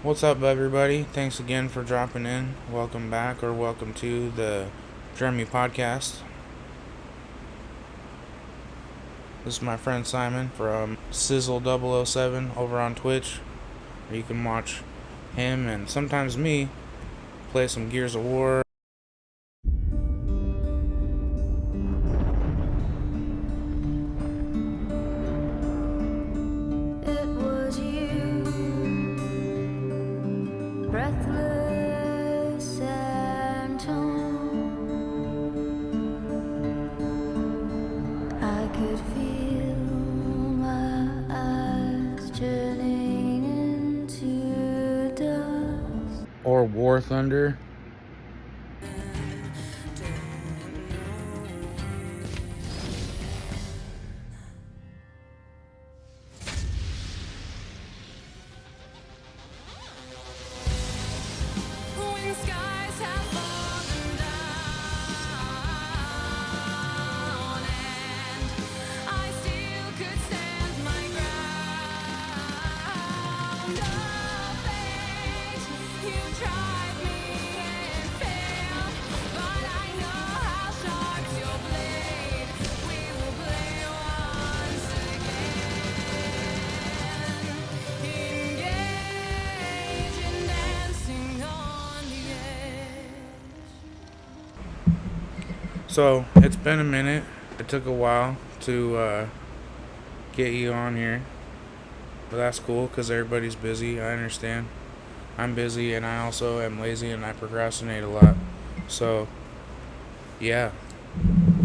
What's up, everybody? Thanks again for dropping in. Welcome back, or welcome to the DremiPodcast. This is my friend Simon from Sizzle007 over on Twitch. You can watch him and sometimes me play some Gears of War. Breathless and torn, I could feel my eyes turning into dust. Or War Thunder. So, it's been a minute. It took a while to get you on here. But that's cool because everybody's busy. I understand. I'm busy and I also am lazy and I procrastinate a lot. So, yeah,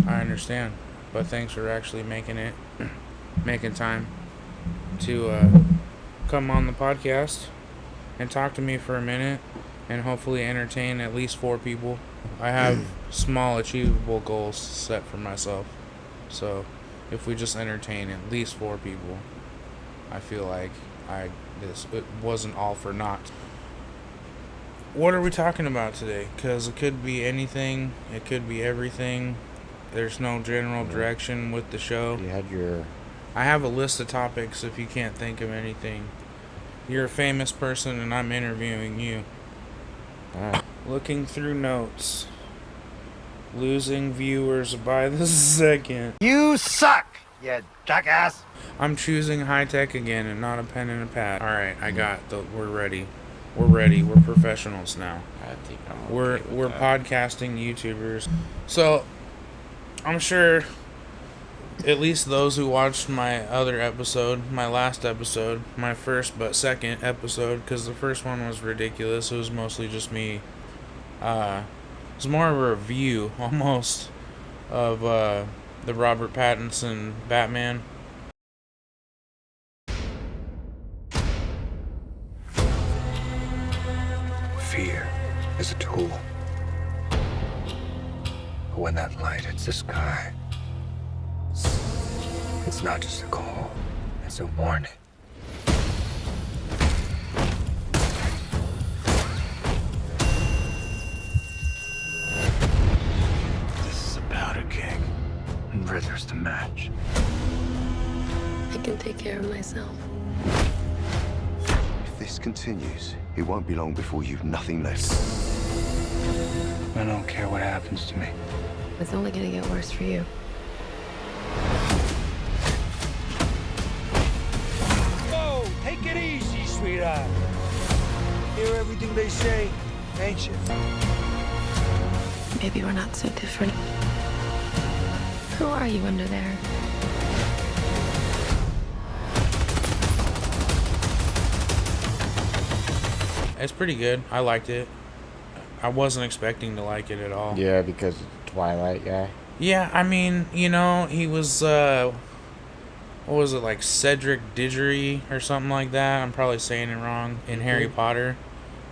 I understand. But thanks for actually making time to come on the podcast and talk to me for a minute and hopefully entertain at least 4 people. I have small achievable goals set for myself. So if we just entertain at least 4 people, I feel like it wasn't all for naught. What are we talking about today? Because it could be anything. It could be everything. There's no general direction with the show. I have a list of topics if you can't think of anything. You're a famous person and I'm interviewing you. Alright. Looking through notes. Losing viewers by the second. You suck, you jackass. I'm choosing high tech again and not a pen and a pad. Alright, we're ready. We're professionals now. I think I'm We're okay with that. podcasting YouTubers. So I'm sure at least those who watched my other episode, my last episode, my first but second episode, because the first one was ridiculous. It was mostly just me. It's more of a review almost of the Robert Pattinson Batman. Fear is a tool. But when that light hits the sky, it's not just a call, it's a warning. This is a powder keg, and Ritter's the match. I can take care of myself. If this continues, it won't be long before you've nothing left. I don't care what happens to me. It's only gonna get worse for you. Whoa, take it easy, sweetheart. Hear everything they say, ain't you? Maybe we're not so different. Who are you under there? It's pretty good. I liked it. I wasn't expecting to like it at all. Yeah, because of the Twilight guy. Yeah, I mean, he was, what was it, like Cedric Diggory or something like that? I'm probably saying it wrong. In Harry Potter,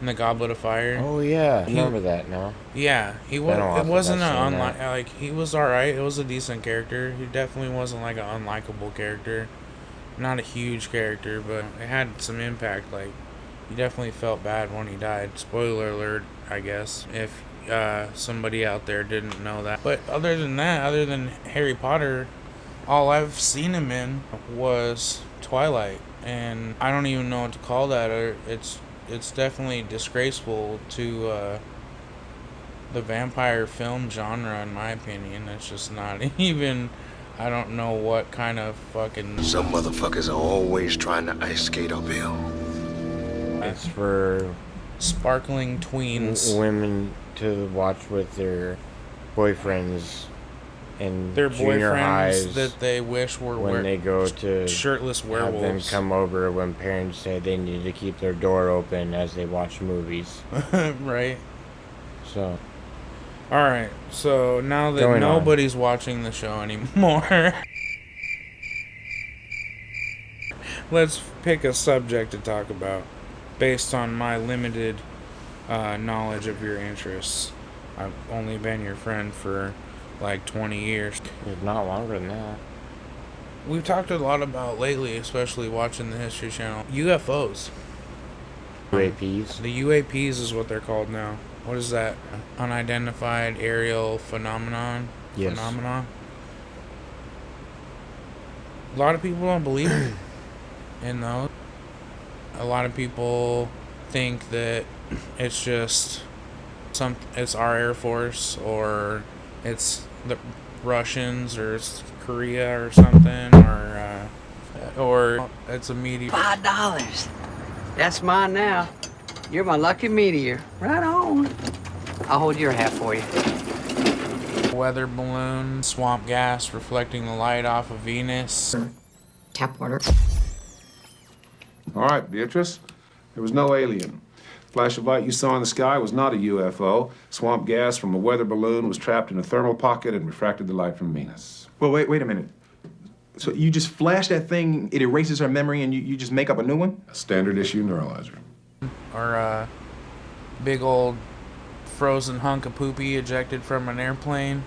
in the Goblet of Fire. Oh yeah, I remember that now. Yeah, he was. Been a while It wasn't since I've an seen that. like he was alright. It was a decent character. He definitely wasn't like an unlikable character. Not a huge character, but it had some impact. Like, you definitely felt bad when he died. Spoiler alert, I guess, if somebody out there didn't know that. But other than that, other than Harry Potter, all I've seen him in was Twilight, and I don't even know what to call that. Or it's it's definitely disgraceful to the vampire film genre, in my opinion. It's just not even. I don't know what kind of fucking. Some motherfuckers are always trying to ice skate uphill. It's for Sparkling tweens. women to watch with their boyfriends in Their junior boyfriends highs that they wish were when they go to shirtless have them werewolves. come over when parents say they need to keep their door open as they watch movies. Right. So, Alright, so now that Going on. nobody's watching the show anymore, let's pick a subject to talk about based on my limited knowledge of your interests. I've only been your friend for like 20 years. it's not longer than that. We've talked a lot about lately, especially watching the History Channel, UFOs. UAPs. The UAPs is what they're called now. What is that? Unidentified aerial phenomenon? Yes. Phenomenon? A lot of people don't believe in those. A lot of people think that it's just it's our Air Force, or it's the Russians, or it's Korea or something, or it's a meteor. $5. That's mine now. You're my lucky meteor. Right on. I'll hold your half for you. Weather balloon, swamp gas reflecting the light off of Venus. Tap water. All right, Beatrice. There was no alien. Flash of light you saw in the sky was not a UFO. Swamp gas from a weather balloon was trapped in a thermal pocket and refracted the light from Venus. Well, wait a minute. So you just flash that thing, it erases her memory, and you just make up a new one? A standard issue neuralizer. Or a big old frozen hunk of poopy ejected from an airplane.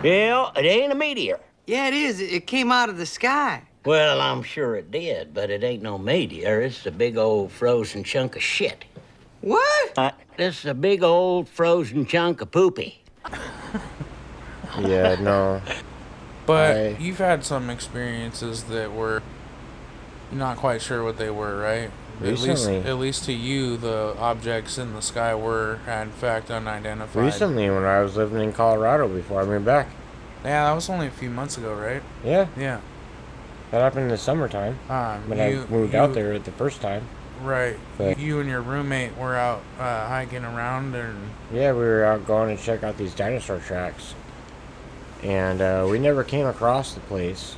Well, it ain't a meteor. Yeah, it is. It came out of the sky. Well, I'm sure it did, but it ain't no meteor. It's a big old frozen chunk of shit. What? This is a big old frozen chunk of poopy. Yeah, no. But you've had some experiences that were not quite sure what they were, right? Recently. At least to you, the objects in the sky were, in fact, unidentified. Recently, when I was living in Colorado before I moved back. Yeah, that was only a few months ago, right? Yeah, Yeah. that happened in the summertime. When I moved out there at the first time. Right. But- You and your roommate were out hiking around, and Yeah, we were out going to check out these dinosaur tracks. And we never came across the place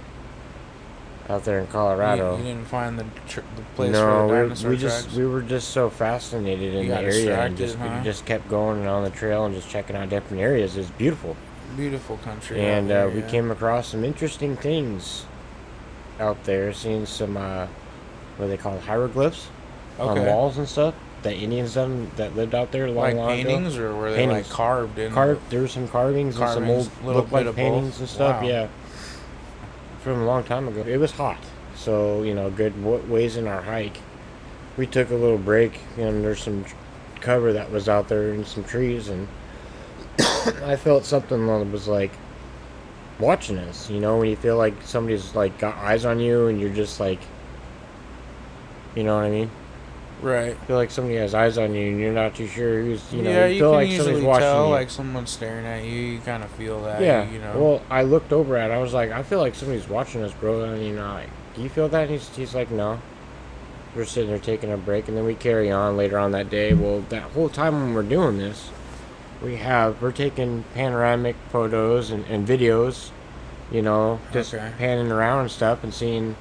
out there in Colorado. you didn't find the place No, for the dinosaur we tracks? were just so fascinated in You the got area, and distracted, we just kept going on the trail and just checking out different areas. It's beautiful. Beautiful country. And out there, we yeah. came across some interesting things out there, seeing some what are they called, hieroglyphs on Okay. walls and stuff that Indians done that lived out there a long, Like long paintings, ago. or were they Paintings. like carved in? There were some carvings and some Carvings, old little look bit like of paintings both? and stuff. Wow. Yeah, from a long time ago. It was hot, so good ways in our hike. We took a little break, and there's some cover that was out there and some trees, and I felt something that was like watching us. When you feel like somebody's like got eyes on you, and you're just like, you know what I mean? Right. Feel like somebody has eyes on you, and you're not too sure who's. Yeah, you you feel can like usually somebody's watching tell, you. like someone's staring at you. You kind of feel that. Yeah. Well, Well, I looked over at it. I was like, I feel like somebody's watching us, bro. And like, do you feel that? And he's like, no. We're sitting there taking a break, and then we carry on later on that day. Well, that whole time when we're doing this, we're taking panoramic photos and videos, just Okay. panning around and stuff and seeing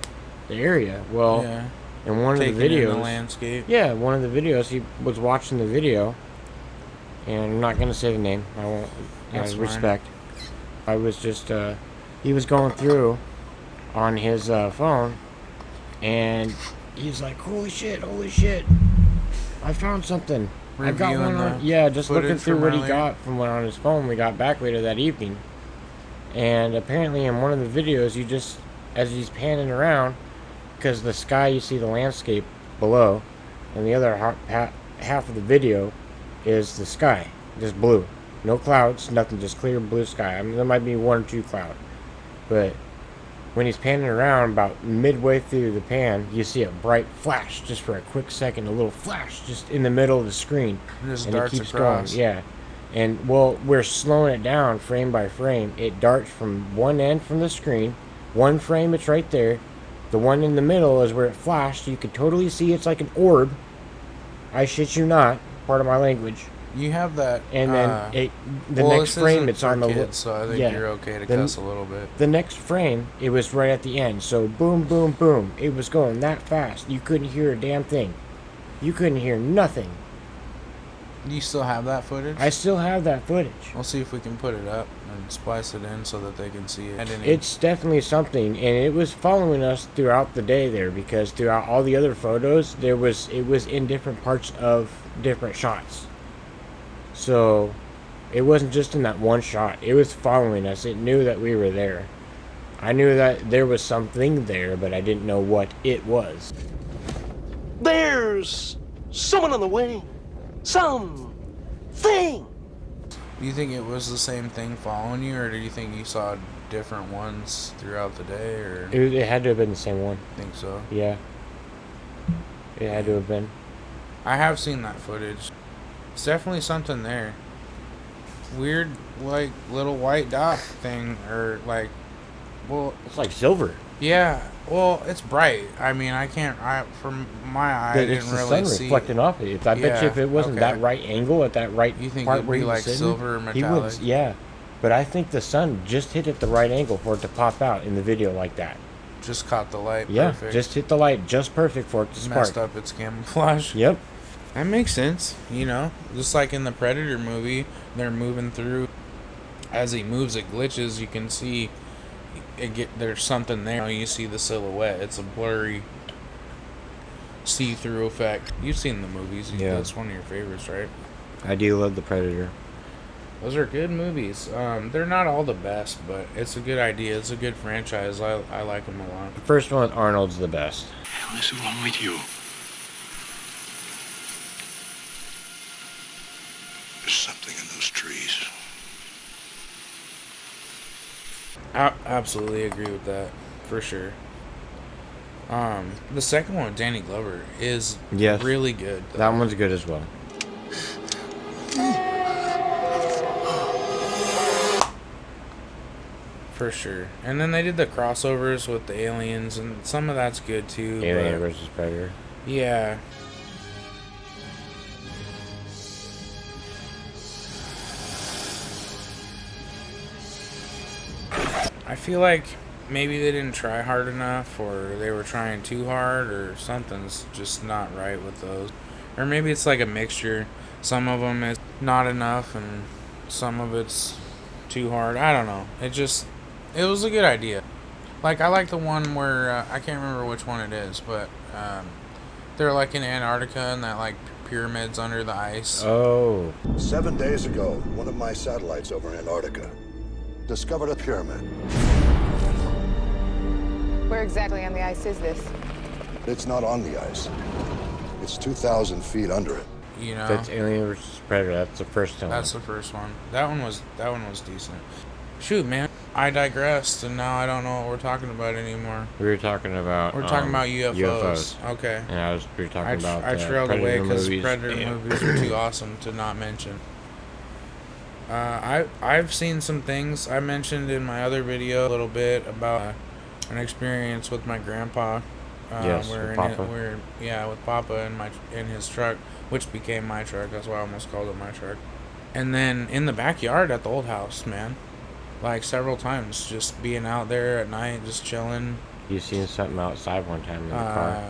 the area. Well, yeah. in one Taking of the videos, in the landscape. yeah, one of the videos, he was watching the video, and I'm not gonna say the name. I won't. That's fine. Respect. I was just he was going through on his phone, and he's like, "Holy shit! I found something. I got Reviewing one on." the Yeah, just looking footage through from what he earlier? got from one on his phone. We got back later that evening, and apparently in one of the videos, as he's panning around. Because the sky, you see the landscape below, and the other half of the video is the sky, just blue. No clouds, nothing, just clear blue sky. I mean, there might be one or two clouds, but when he's panning around, about midway through the pan, you see a bright flash just for a quick second, a little flash just in the middle of the screen. It just and darts it keeps across. going. Yeah. And, well, we're slowing it down frame by frame. It darts from one end from the screen. One frame, it's right there. The one in the middle is where it flashed. You could totally see it's like an orb. I shit you not. Part of my language. You have that. And then the well, next frame, it's on the kids, so I think you're okay to cuss a little bit. The next frame, it was right at the end. So boom, boom, boom. It was going that fast. You couldn't hear a damn thing. You couldn't hear nothing. You still have that footage? I still have that footage. We'll see if we can put it up and splice it in so that they can see it. It's definitely something, and it was following us throughout the day there, because throughout all the other photos, it was in different parts of different shots. So it wasn't just in that one shot. It was following us. It knew that we were there. I knew that there was something there, but I didn't know what it was. There's someone on the way. Something. Do you think it was the same thing following you, or do you think you saw different ones throughout the day? Or It had to have been the same one. I think so. Yeah. It had to have been. I have seen that footage. It's definitely something there. Weird, like, little white dot thing, or like, well, it's like silver. Yeah, well, it's bright. I mean, from my eye, I didn't really see. It's the sun reflecting off it. I bet you if it wasn't that right angle at that right you think part it'd where be he was like sitting, silver or he metallic? would, yeah. But I think the sun just hit at the right angle for it to pop out in the video like that. Just caught the light. Yeah, perfect. just hit the light just perfect for it to spark. Messed up its camouflage. Yep. That makes sense, you know. Just like in the Predator movie, they're moving through. As he moves, it glitches. You can see there's something there. You see the silhouette. It's a blurry, see-through effect. You've seen the movies. Yeah. That's one of your favorites, right? I do love the Predator. Those are good movies. They're not all the best, but it's a good idea. It's a good franchise. I like them a lot. The first one with Arnold's the best. What the hell is wrong with you? There's something in those trees. I absolutely agree with that, for sure. The second one with Danny Glover is really good, though. That one's good as well. For sure. And then they did the crossovers with the aliens, and some of that's good too. Alien versus Predator. Yeah. I feel like maybe they didn't try hard enough, or they were trying too hard, or something's just not right with those. Or maybe it's like a mixture. Some of them is not enough, and some of it's too hard. I don't know. It was a good idea. Like, I like the one where, I can't remember which one it is, but they're like in Antarctica and that like pyramids under the ice. Oh. 7 days ago, one of my satellites over Antarctica discovered a pyramid. Where exactly on the ice is this? It's not on the ice. It's 2,000 feet under it. You know, that's Alien versus Predator. That's the first one. That's the first one. That one was decent. Shoot, man, I digressed, and now I don't know what we're talking about anymore. We were talking about. We're talking about UFOs. Okay. And we were talking about. I trailed away because Predator movies are too awesome to not mention. I've seen some things. I mentioned in my other video a little bit about an experience with my grandpa. Yes, with Papa. With Papa in his truck, which became my truck. That's why I almost called it my truck. And then in the backyard at the old house, man, like several times, just being out there at night, just chilling. You seen something outside one time in the car?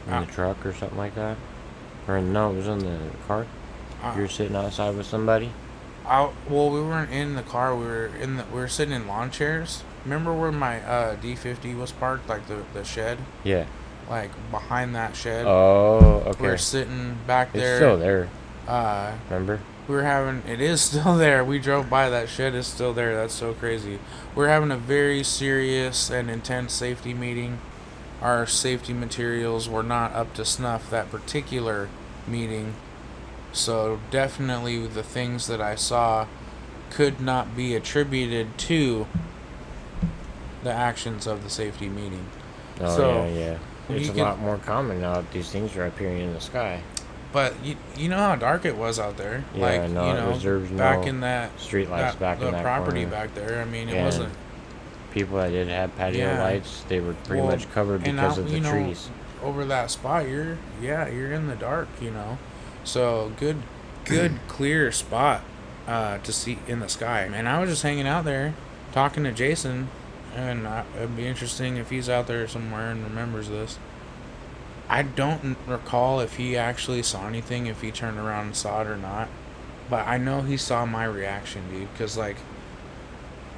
In the truck or something like that? Or no, it was in the car. You were sitting outside with somebody. Well, we weren't in the car. We were sitting in lawn chairs. Remember where my D50 was parked, like the shed? Yeah. Like behind that shed. Oh, okay. We were sitting back there. It's still there. Remember? It is still there. We drove by, that shed is still there. That's so crazy. We're having a very serious and intense safety meeting. Our safety materials were not up to snuff that particular meeting. So definitely the things that I saw could not be attributed to the actions of the safety meeting. Oh, so yeah. It's a lot more common now that these things are appearing in the sky. But you know how dark it was out there. Yeah, like, no, you know, back in that street lights back in that property corner. back there. I mean, it wasn't. People that did have patio lights, they were pretty much covered because of the trees. Over that spot, you're in the dark, you know. So good clear spot to see in the sky. And I was just hanging out there talking to Jason, and it'd be interesting if he's out there somewhere and remembers this. I don't recall if he actually saw anything, if he turned around and saw it or not. But I know he saw my reaction, dude, because, like,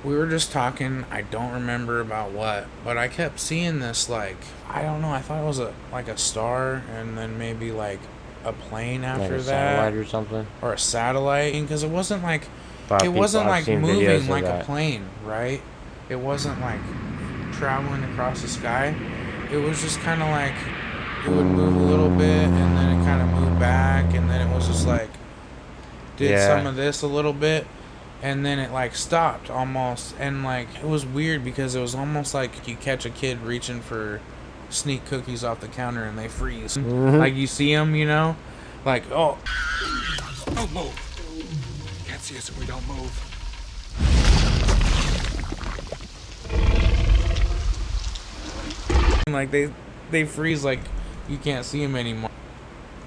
we were just talking. I don't remember about what, but I kept seeing this, like, I don't know, I thought it was a star, and then maybe, like, a plane after like a that. satellite or something? Or a satellite, because it wasn't, like, moving like a plane, right? It wasn't, like, traveling across the sky. It was just kind of like, it would move a little bit, and then it kind of moved back, and then it was just like, did some of this a little bit, and then it like stopped almost, and like it was weird because it was almost like you catch a kid reaching for sneak cookies off the counter and they freeze. Like you see them, you know, like, oh, Don't move. Can't see us if we don't move. like they freeze, like you can't see them anymore.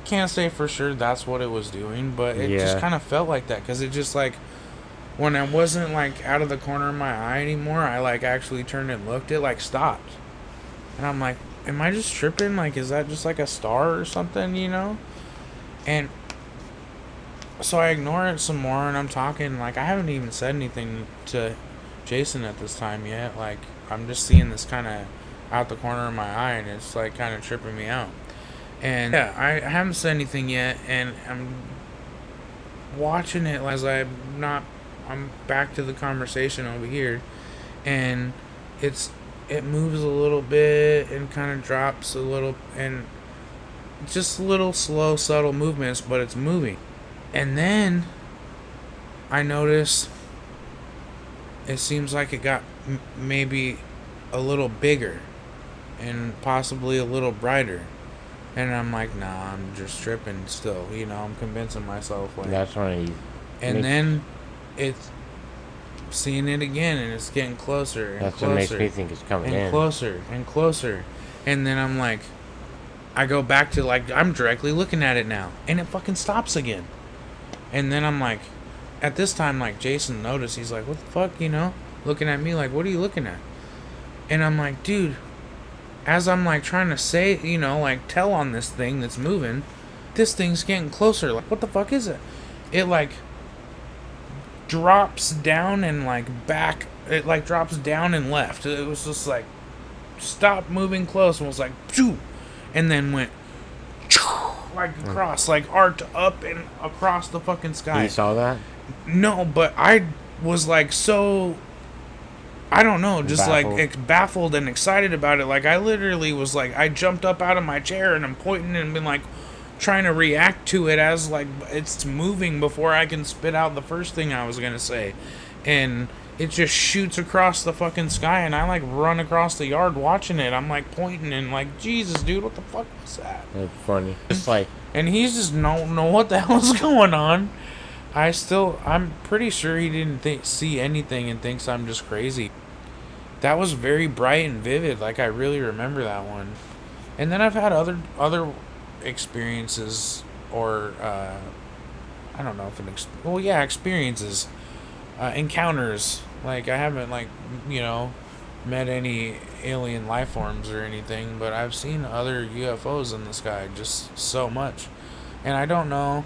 Can't say for sure that's what it was doing, but it just kind of felt like that, because it just, like, when I wasn't like out of the corner of my eye anymore, I like actually turned and looked, it like stopped, and I'm like, am I just tripping? Like, is that just like a star or something, you know? And so I ignore it some more, and I'm talking, like, I haven't even said anything to Jason at this time yet. Like, I'm just seeing this kind of out the corner of my eye, and it's like kind of tripping me out. And yeah, I haven't said anything yet, and I'm watching it as I'm back to the conversation over here, and it moves a little bit and kind of drops a little, and just little slow, subtle movements, but it's moving. And then I notice it seems like it got maybe a little bigger and possibly a little brighter. And I'm like, nah, I'm just tripping still. You know, I'm convincing myself. Like, that's when and then it's seeing it again, and it's getting closer and that's closer. What makes me think it's coming in. Closer and closer. And then I'm like, I go back to, like, I'm directly looking at it now, and it fucking stops again. And then I'm like, at this time, like, Jason noticed. He's like, what the fuck, you know? Looking at me like, what are you looking at? And I'm like, dude, as I'm like trying to say, you know, like tell on this thing that's moving, this thing's getting closer. Like, what the fuck is it? It like drops down and like back. It like drops down and left. It was just like stopped moving close and was like, phew, and then went like across, like arced up and across the fucking sky. You saw that? No, but I was like so, I don't know, just baffled. Like baffled and excited about it. Like I literally was like, I jumped up out of my chair and I'm pointing and been like trying to react to it as like it's moving before I can spit out the first thing I was gonna say. And it just shoots across the fucking sky, and I like run across the yard watching it. I'm like pointing and like, Jesus, dude, what the fuck was that? That's funny. It's like, and he's just don't know what the hell's going on. I'm pretty sure he didn't see anything and thinks I'm just crazy. That was very bright and vivid. Like, I really remember that one. And then I've had other experiences, or I don't know if experiences, encounters. Like, I haven't, like, you know, met any alien life forms or anything, but I've seen other UFOs in the sky just so much. And I don't know,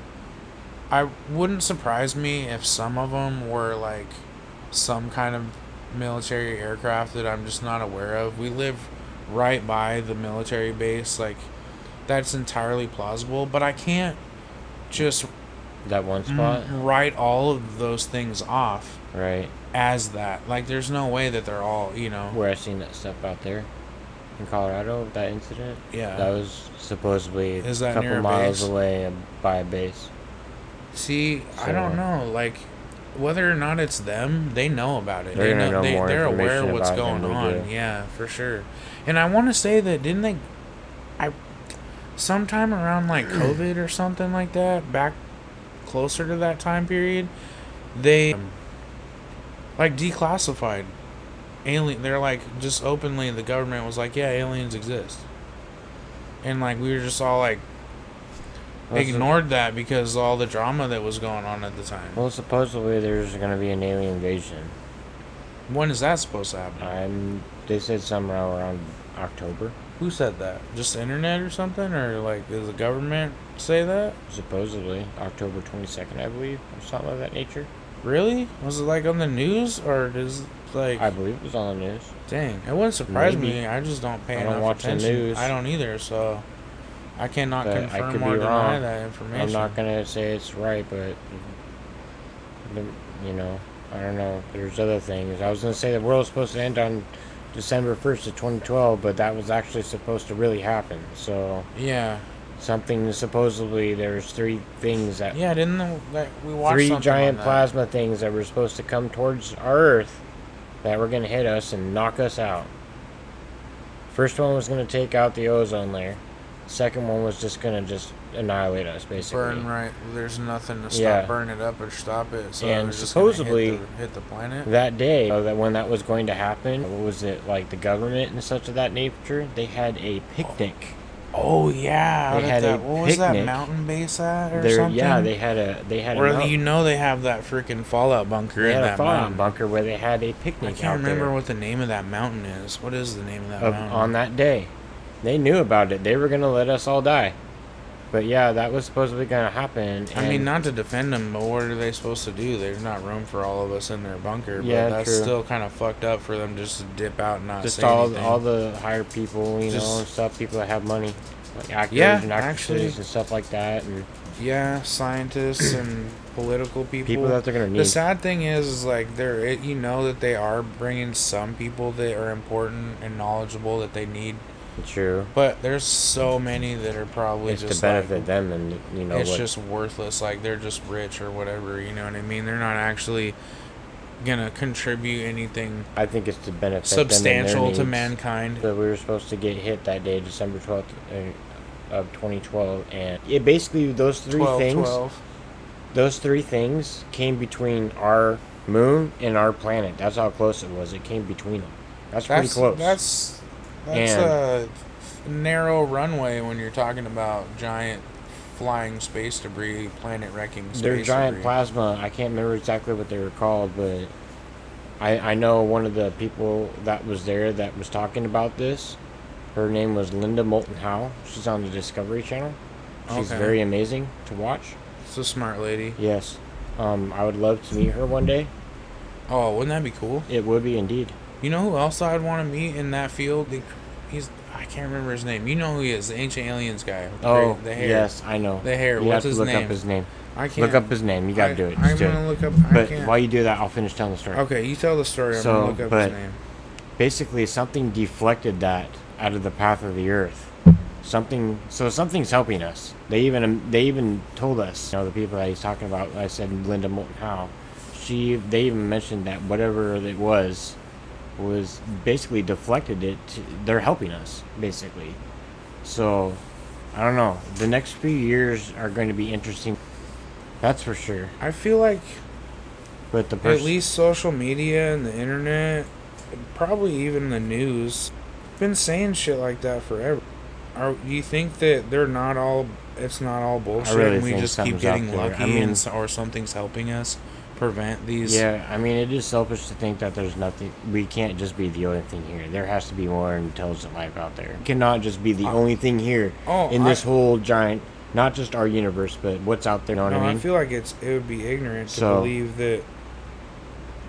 I wouldn't surprise me if some of them were like some kind of military aircraft that I'm just not aware of. We live right by the military base, like that's entirely plausible, but I can't just that one spot write all of those things off right as that. Like, there's no way that they're all, you know, where I seen that stuff out there in Colorado, that incident. Yeah, that was supposedly a couple miles away by a base. See, so, I don't know, like, whether or not it's them, they know about it. They're gonna know more they're aware information of what's about it than going we on. do. Yeah, for sure. And I want to say that sometime around like COVID or something like that, back closer to that time period, they like declassified alien. They're like just openly, the government was like, yeah, aliens exist, and like we were just all like ignored that because all the drama that was going on at the time. Well, supposedly there's going to be an alien invasion. When is that supposed to happen? They said somewhere around October. Who said that? Just the internet or something? Or like, does the government say that? Supposedly October 22nd, I believe, or something of that nature. Really? Was it like on the news, or does like? I believe it was on the news. Dang, it wouldn't surprise Maybe. me. I just don't pay I don't enough watch attention. the news. I don't either, so I cannot But confirm I could or be deny wrong. that information. I'm not gonna say it's right, but you know, I don't know. There's other things. I was gonna say the world was supposed to end on December 1st of 2012, but that was actually supposed to really happen. So yeah, something supposedly there's 3 things that didn't that we watched 3 something giant on that. plasma things that were supposed to come towards our Earth that were gonna hit us and knock us out. First one was gonna take out the ozone layer. Second one was just gonna annihilate us, basically. Burn right. There's nothing to stop, Yeah. burn it up or stop it. So And it's just gonna supposedly hit the planet. that day, that when that was going to happen, what was it, like the government and such of that nature? They had a picnic. Oh yeah, They had a what was that picnic. mountain base at or something? Yeah, they had Where a you know they have that freaking fallout bunker they in had a that fallout mountain. bunker where they had a I picnic can't out remember there what the name of that mountain is. What is the name of that mountain? on that day. They knew about it. They were gonna let us all die. But yeah, that was supposedly gonna happen. I mean, not to defend them, but what are they supposed to do? There's not room for all of us in their bunker. Yeah, but that's true. still kind of fucked up for them just to dip out and not just say all anything. the higher people, you know, and stuff. People that have money, like actors Yeah, and actresses actually. and stuff like that. And Yeah, scientists and political people. People that they're gonna The need. sad thing is like you know that they are bringing some people that are important and knowledgeable that they need. True. But there's so many that are probably it's just to benefit like, them, and you know it's what? just worthless. Like they're just rich or whatever. You know what I mean? They're not actually gonna contribute anything. I think it's to benefit substantial them to and their needs. mankind. So we were supposed to get hit that day, December 12th of 2012, and it basically those 3 things. 12. Those 3 things came between our moon and our planet. That's how close it was. It came between them. That's pretty close. That's And- a narrow runway when you're talking about giant flying space debris, planet wrecking space They're giant debris. plasma. I can't remember exactly what they were called, but I know one of the people that was there that was talking about this. Her name was Linda Moulton Howe. She's on the Discovery Channel. She's Okay. very amazing to watch. It's a smart lady. Yes. I would love to meet her one day. Oh, wouldn't that be cool? It would be indeed. You know who else I'd want to meet in that field? I can't remember his name. You know who he is? The Ancient Aliens guy. With Oh, the hair. yes, I know. The hair. You What's have to his look name? up his name. I can't. Look up his name. You gotta do it. Just I'm do gonna it. look up. But I can't. while you do that, I'll finish telling the story. Okay, you tell the story. I'm gonna look up his name. Basically, something deflected that out of the path of the Earth. Something's helping us. They even told us, you know, the people that he's talking about. I said Linda Moulton Howe. They even mentioned that whatever it was basically deflected it. They're helping us basically. So I don't know. The next few years are going to be interesting. That's for sure. I feel like, but at least social media and the internet, probably even the news, been saying shit like that forever. Do you think that it's not all bullshit, really and we think just keep something's out getting there. lucky, I mean, or something's helping us prevent these? Yeah, I mean, it is selfish to think that there's nothing. We can't just be the only thing here. There has to be more intelligent life out there. It cannot just be the only thing here in this whole giant, not just our universe, but what's out there. You know what I mean? I feel like it would be ignorant to believe that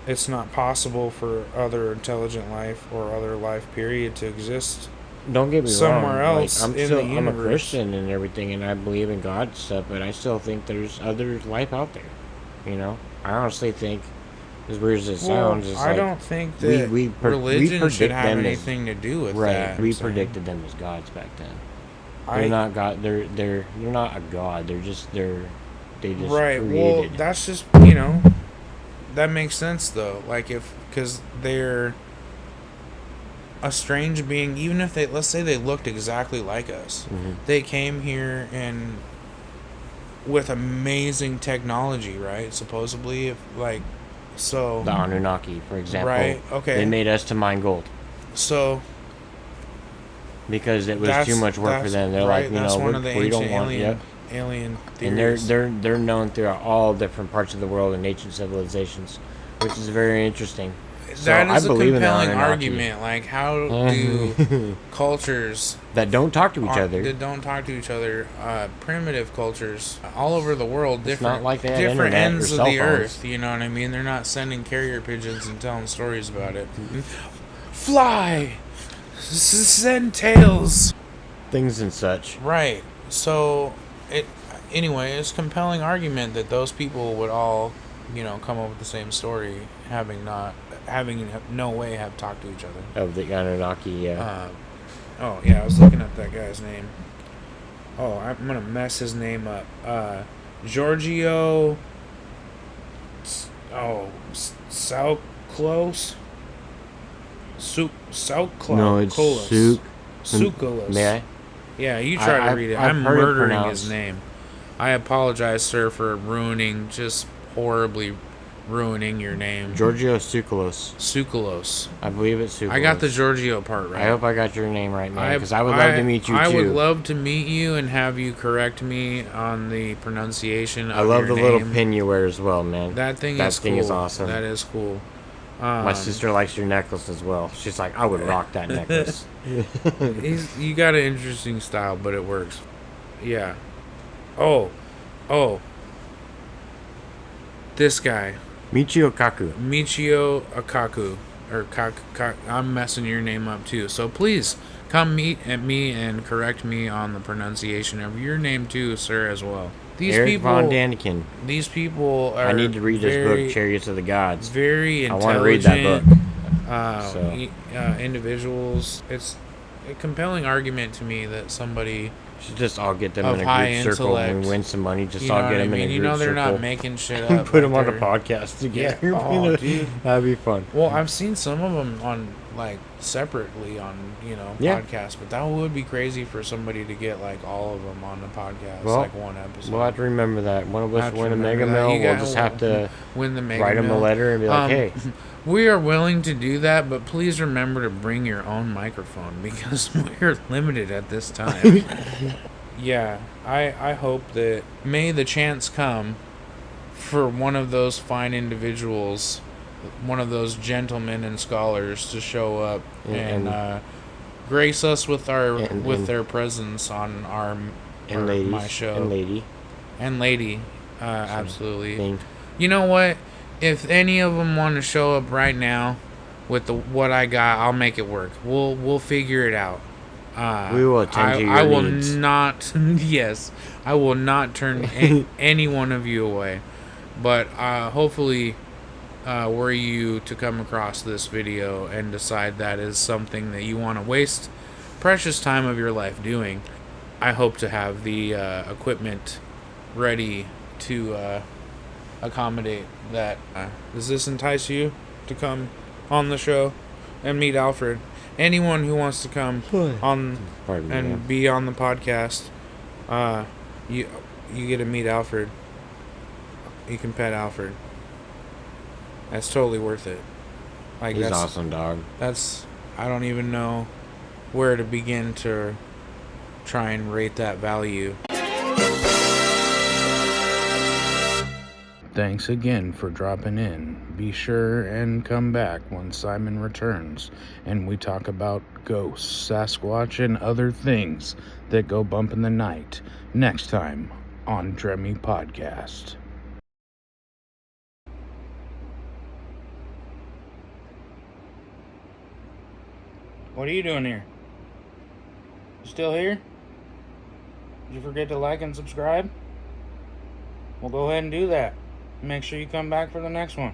it's not possible for other intelligent life or other life period to exist. Don't get me somewhere wrong. else like, in the I'm a universe. Christian and everything, and I believe in God and stuff, but I still think there's other life out there. You know, I honestly think, as weird as it sounds, it's I don't think that religion should have anything to do with that. We predicted them as gods back then. They're not God. They're not a god. They just right. created. Well, that's just that makes sense though. Like because they're a strange being, even if let's say they looked exactly like us, they came here and with amazing technology, right? Supposedly, so the Anunnaki, for example, right? Okay, they made us to mine gold. So because it was too much work for them, they're right, like, we don't want alien theories. And they're known throughout all different parts of the world and ancient civilizations, which is very interesting. That is a compelling argument. Like, how do cultures that don't talk to each other, primitive cultures all over the world, different, not like they had different internet ends or of cell the phones. earth, you know what I mean? They're not sending carrier pigeons and telling stories about it. Fly! Send tales! Things and such. Right. So, anyway, it's a compelling argument that those people would all, come up with the same story, having no way have talked to each other. Of the Anunnaki, yeah. I was looking up that guy's name. Oh, I'm gonna mess his name up. Giorgio. Sauclos. Sauclos. No, it's Sauclos. May I? Yeah, you try to read it. I'm murdering his name. I apologize, sir, for horribly ruining your name. Giorgio Tsoukalos. Tsoukalos. I believe it's Tsoukalos. I got the Giorgio part right. I hope I got your name right, man, because I would love to meet you, too. I would love to meet you and have you correct me on the pronunciation of your name. I love the little pin you wear as well, man. That thing is awesome. That is cool. My sister likes your necklace as well. She's like, I would rock that necklace. You got an interesting style, but it works. Yeah. Oh. This guy. Michio Kaku. Or I'm messing your name up too. So please come meet at me and correct me on the pronunciation of your name too, sir, as well. Eric Von Daniken. These people are. I need to read this book, Chariots of the Gods. Very intelligent. I want to read that book. Individuals. It's a compelling argument to me that somebody should just all get them in a group circle and win some money. Just all get them in a group circle. They're not making shit up. Put them on a podcast together. Yeah. Oh, dude. That'd be fun. Well, I've seen some of them on separately on podcasts, but that would be crazy for somebody to get all of them on the podcast, one episode. We'll have to remember that. One of us win a Mega Mail. We'll just have to win the Mega write them a letter and be like, hey. We are willing to do that, but please remember to bring your own microphone because we're limited at this time. Yeah, I hope that may the chance come for one of those fine individuals, one of those gentlemen and scholars to show up and grace us with their presence on my show. And lady, absolutely. You know what? If any of them want to show up right now with what I got, I'll make it work. We'll figure it out. We will attend to your needs. I will not. Yes, I will not turn any one of you away. But hopefully, were you to come across this video and decide that is something that you want to waste precious time of your life doing, I hope to have the equipment ready to accommodate that. Does this entice you to come on the show and meet Alfred? Anyone who wants to come on and be on the podcast, you get to meet Alfred. You can pet Alfred. That's totally worth it. He's awesome, dog. I don't even know where to begin to try and rate that value. Thanks again for dropping in. Be sure and come back when Simon returns and we talk about ghosts, Sasquatch, and other things that go bump in the night next time on DremiPodcast. What are you doing here? You still here? Did you forget to like and subscribe? Well, go ahead and do that. Make sure you come back for the next one.